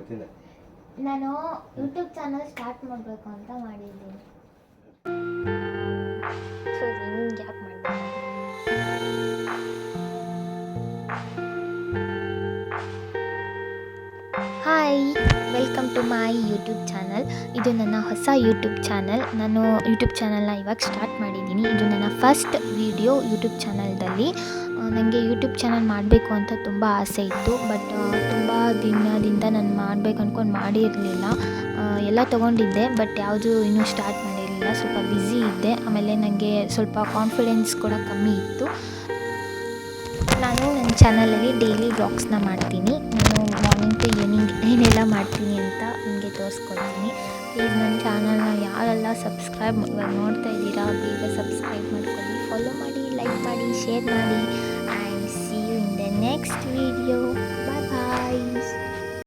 ಗೊತ್ತಿಲ್ಲ. ನಾನು YouTube channel start ಮಾಡಬೇಕು ಅಂತ ಮಾಡಿದ್ದೀನಿ. ಸೊ ನಿಮ್ಗೆ ಯಾಕೆ ಮಾಡಿದೆ? Hi, welcome to my YouTube channel. ಇದು ನನ್ನ ಹೊಸ ಯೂಟ್ಯೂಬ್ ಚಾನಲ್. ನಾನು ಯೂಟ್ಯೂಬ್ ಚಾನಲ್ನ ಇವಾಗ ಸ್ಟಾರ್ಟ್ ಮಾಡಿದ್ದೀನಿ. ಇದು ನನ್ನ ಫಸ್ಟ್ ವಿಡಿಯೋ ಯೂಟ್ಯೂಬ್ ಚಾನಲ್ದಲ್ಲಿ. ನನಗೆ ಯೂಟ್ಯೂಬ್ ಚಾನಲ್ ಮಾಡಬೇಕು ಅಂತ ತುಂಬ ಆಸೆ ಇತ್ತು, ಬಟ್ ತುಂಬ ದಿನದಿಂದ ನಾನು ಮಾಡಬೇಕು ಅಂದ್ಕೊಂಡು ಮಾಡಿರಲಿಲ್ಲ. ಎಲ್ಲ ತೊಗೊಂಡಿದ್ದೆ, ಬಟ್ ಯಾವುದು ಇನ್ನೂ ಸ್ಟಾರ್ಟ್ ಮಾಡಿರಲಿಲ್ಲ. ಸ್ವಲ್ಪ ಬ್ಯುಸಿ ಇದ್ದೆ. ಆಮೇಲೆ ನನಗೆ ಸ್ವಲ್ಪ ಕಾನ್ಫಿಡೆನ್ಸ್ ಕೂಡ ಕಮ್ಮಿ ಇತ್ತು. ನಾನು ನನ್ನ ಚಾನಲಲ್ಲಿ ಡೈಲಿ ವ್ಲಾಗ್ಸ್ನ ಮಾಡ್ತೀನಿ. ನಾನು ಮಾರ್ನಿಂಗ್ ಟು ಈವ್ನಿಂಗ್ ಏನೆಲ್ಲ ಮಾಡ್ತೀನಿ ಅಂತ ನಿಮಗೆ ತೋರಿಸ್ಕೊಡ್ತೀನಿ. ಪ್ಲೀಸ್ ನನ್ನ ಚಾನಲ್ನ ಯಾರೆಲ್ಲ ಸಬ್ಸ್ಕ್ರೈಬ್ ನೋಡ್ತಾ ಇದ್ದೀರಾ ಬೇಗ ಸಬ್ಸ್ಕ್ರೈಬ್ ಮಾಡ್ಕೊಳ್ಳಿ, ಫಾಲೋ ಮಾಡಿ, ಲೈಕ್ ಮಾಡಿ, ಶೇರ್ ಮಾಡಿ. And see you in the next video.